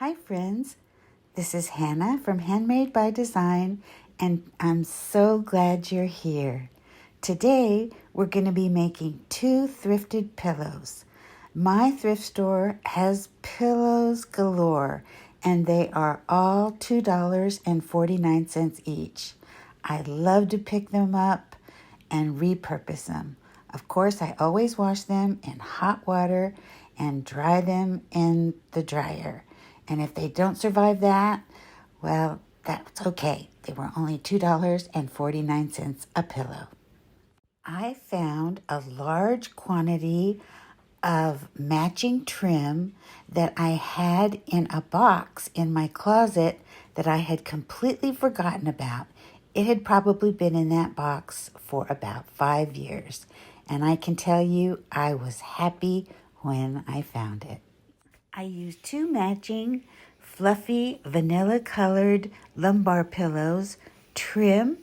Hi friends, this is Hannah from Handmade by Design, and I'm so glad you're here. Today we're going to be making 2 thrifted pillows. My thrift store has pillows galore, and they are all $2.49 each. I love to pick them up and repurpose them. Of course, I always wash them in hot water and dry them in the dryer. And if they don't survive that, well, that's okay. They were only $2.49 a pillow. I found a large quantity of matching trim that I had in a box in my closet that I had completely forgotten about. It had probably been in that box for about 5 years, and I can tell you I was happy when I found it. I used 2 matching fluffy vanilla colored lumbar pillows, trim.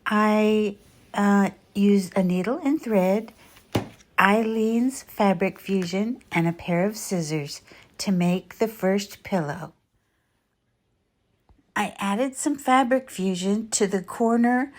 I used a needle and thread, Eileen's Fabric Fusion, and a pair of scissors to make the first pillow. I added some Fabric Fusion to the corner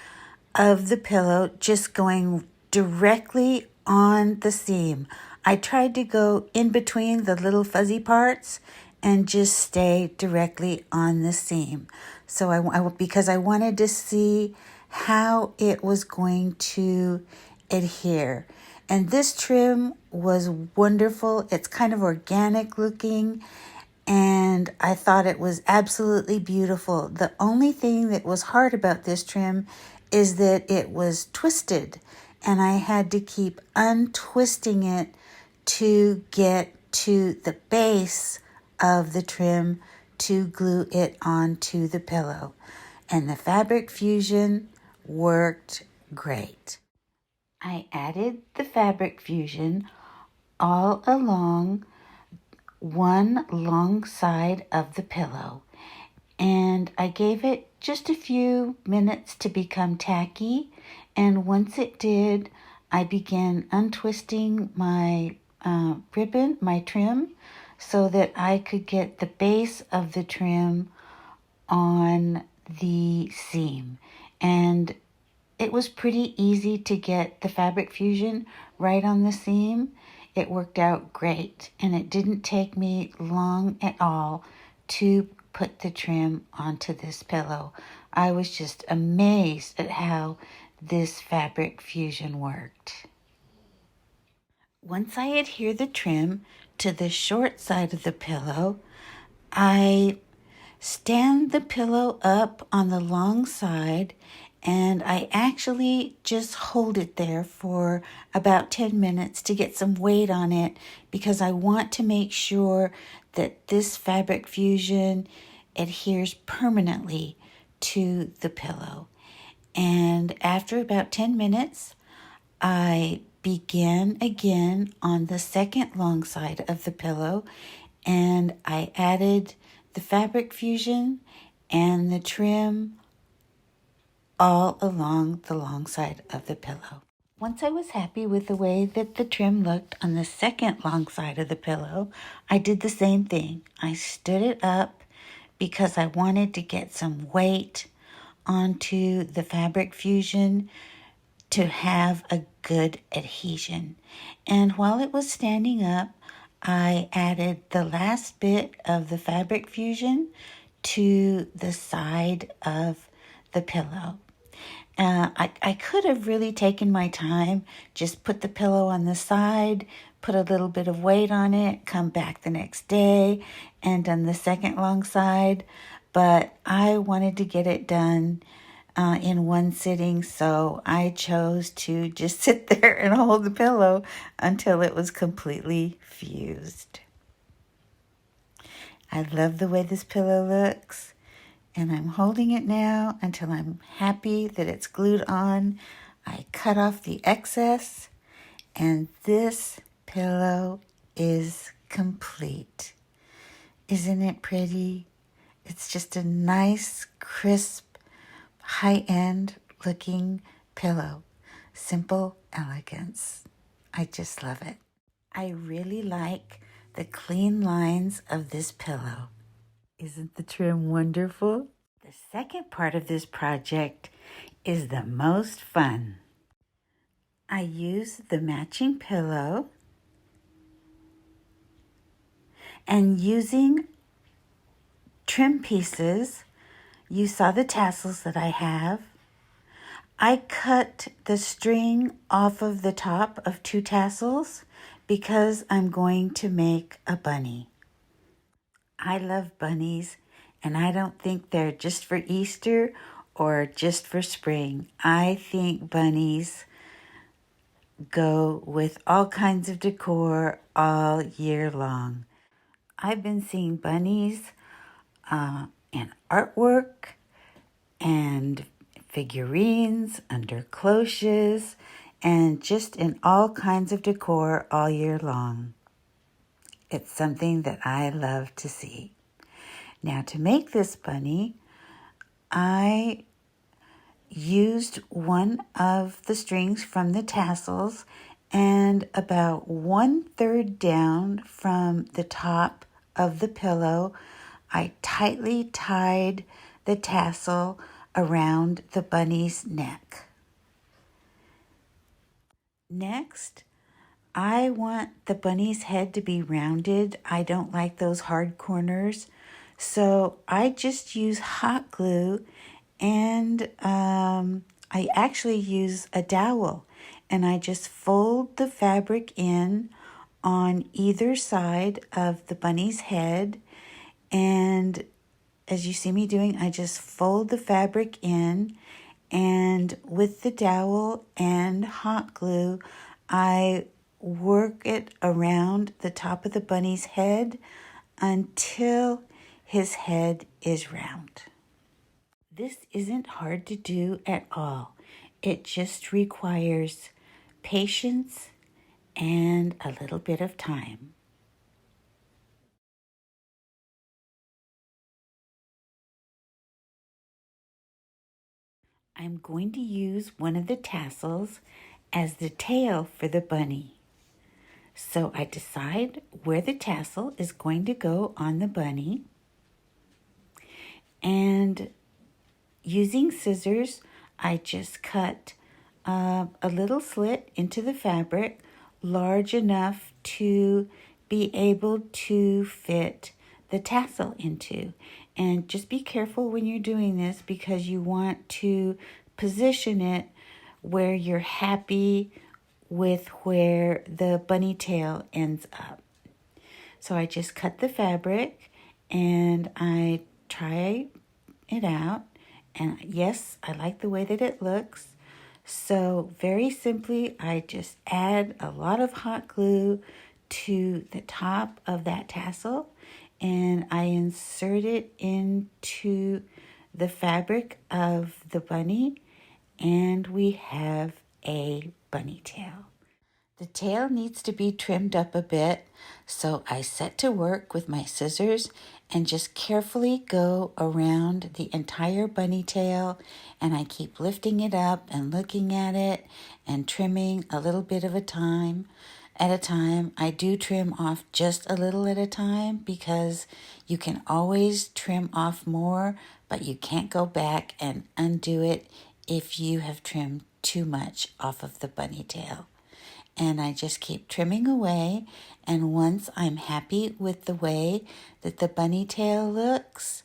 of the pillow, just going directly on the seam. I tried to go in between the little fuzzy parts and just stay directly on the seam. So because I wanted to see how it was going to adhere. And this trim was wonderful. It's kind of organic looking, and I thought it was absolutely beautiful. The only thing that was hard about this trim is that it was twisted, and I had to keep untwisting it to get to the base of the trim to glue it onto the pillow. And the Fabric Fusion worked great. I added the Fabric Fusion all along one long side of the pillow, and I gave it just a few minutes to become tacky, and once it did, I began untwisting my ribbon, my trim, so that I could get the base of the trim on the seam. And it was pretty easy to get the Fabric Fusion right on the seam. It worked out great, and it didn't take me long at all to put the trim onto this pillow. I was just amazed at how this Fabric Fusion worked. Once I adhere the trim to the short side of the pillow, I stand the pillow up on the long side, and I actually just hold it there for about 10 minutes to get some weight on it, because I want to make sure that this Fabric Fusion adheres permanently to the pillow. And after about 10 minutes, I began again on the second long side of the pillow, and I added the Fabric Fusion and the trim all along the long side of the pillow. Once I was happy with the way that the trim looked on the second long side of the pillow, I did the same thing. I stood it up because I wanted to get some weight onto the Fabric Fusion to have a good adhesion. And while it was standing up, I added the last bit of the Fabric Fusion to the side of the pillow. I could have really taken my time, just put the pillow on the side, put a little bit of weight on it, come back the next day, and done the second long side. But I wanted to get it done in one sitting, so I chose to just sit there and hold the pillow until it was completely fused. I love the way this pillow looks, and I'm holding it now until I'm happy that it's glued on. I cut off the excess, and this pillow is complete. Isn't it pretty? It's just a nice, crisp, high-end looking pillow. Simple elegance. I just love it. I really like the clean lines of this pillow. Isn't the trim wonderful? The second part of this project is the most fun. I use the matching pillow and using trim pieces, you saw the tassels that I have. I cut the string off of the top of 2 tassels because I'm going to make a bunny. I love bunnies, and I don't think they're just for Easter or just for spring. I think bunnies go with all kinds of decor all year long. I've been seeing bunnies in artwork and figurines under cloches and just in all kinds of decor all year long. It's something that I love to see. Now, to make this bunny, I used one of the strings from the tassels and about 1/3 down from the top of the pillow, I tightly tied the tassel around the bunny's neck. Next, I want the bunny's head to be rounded. I don't like those hard corners. So I just use hot glue and I actually use a dowel. And I just fold the fabric in on either side of the bunny's head. And as you see me doing, I just fold the fabric in. And with the dowel and hot glue, I work it around the top of the bunny's head until his head is round. This isn't hard to do at all. It just requires patience and a little bit of time. I'm going to use one of the tassels as the tail for the bunny. So I decide where the tassel is going to go on the bunny. And using scissors, I just cut a little slit into the fabric large enough to be able to fit the tassel into. And just be careful when you're doing this because you want to position it where you're happy with where the bunny tail ends up. So I just cut the fabric and I try it out. And yes, I like the way that it looks. So very simply, I just add a lot of hot glue to the top of that tassel and I insert it into the fabric of the bunny and we have a bunny tail. The tail needs to be trimmed up a bit, so I set to work with my scissors and just carefully go around the entire bunny tail, and I keep lifting it up and looking at it and trimming a little bit of a time. At a time, I do trim off just a little at a time because you can always trim off more, but you can't go back and undo it if you have trimmed too much off of the bunny tail. And I just keep trimming away, and once I'm happy with the way that the bunny tail looks,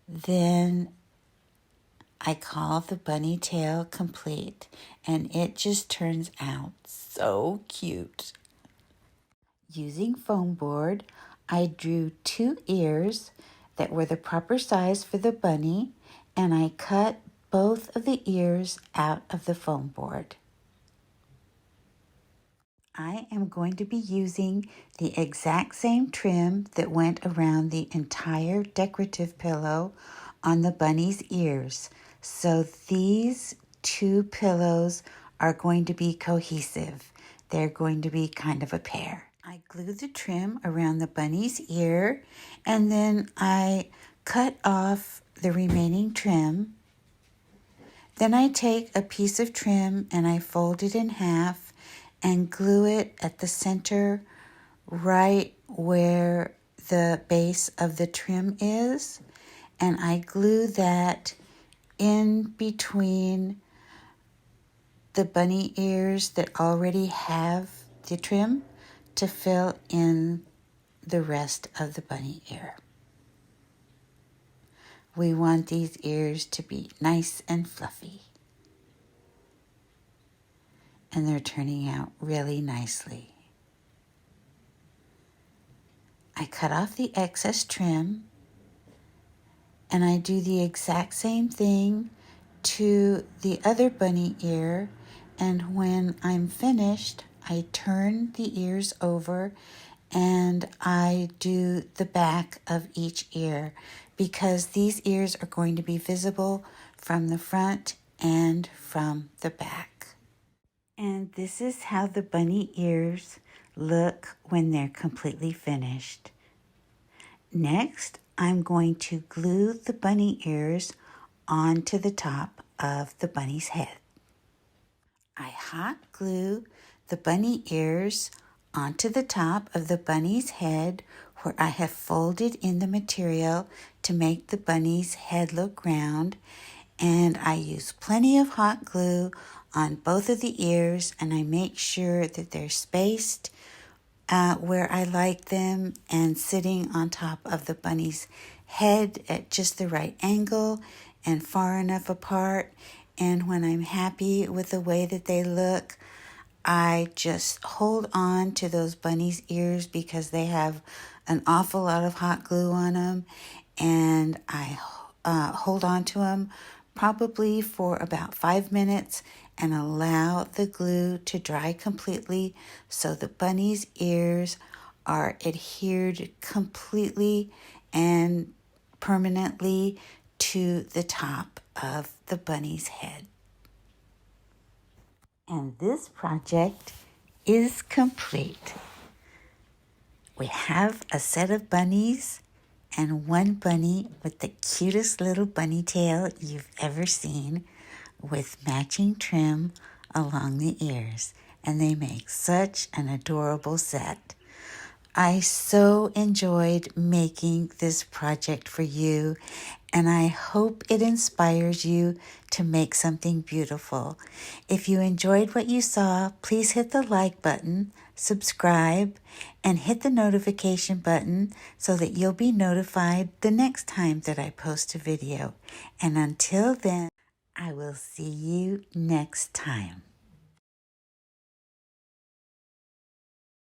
then I call the bunny tail complete, and it just turns out so cute. Using foam board, I drew 2 ears that were the proper size for the bunny, and I cut both of the ears out of the foam board. I am going to be using the exact same trim that went around the entire decorative pillow on the bunny's ears. So these 2 pillows are going to be cohesive. They're going to be kind of a pair. I glue the trim around the bunny's ear and then I cut off the remaining trim. Then I take a piece of trim and I fold it in half and glue it at the center right where the base of the trim is, and I glue that in between the bunny ears that already have the trim to fill in the rest of the bunny ear. We want these ears to be nice and fluffy. And they're turning out really nicely. I cut off the excess trim, and I do the exact same thing to the other bunny ear, and when I'm finished, I turn the ears over and I do the back of each ear, because these ears are going to be visible from the front and from the back. And this is how the bunny ears look when they're completely finished. Next, I'm going to glue the bunny ears onto the top of the bunny's head. I hot glue the bunny ears onto the top of the bunny's head, where I have folded in the material to make the bunny's head look round, and I use plenty of hot glue on both of the ears, and I make sure that they're spaced where I like them and sitting on top of the bunny's head at just the right angle and far enough apart. And when I'm happy with the way that they look, I just hold on to those bunny's ears because they have an awful lot of hot glue on them, and I hold on to them probably for about 5 minutes and allow the glue to dry completely so the bunny's ears are adhered completely and permanently to the top of the bunny's head. And this project is complete. We have a set of bunnies and one bunny with the cutest little bunny tail you've ever seen, with matching trim along the ears, and they make such an adorable set. I so enjoyed making this project for you, and I hope it inspires you to make something beautiful. If you enjoyed what you saw, please hit the like button, subscribe, and hit the notification button so that you'll be notified the next time that I post a video. And until then, I will see you next time.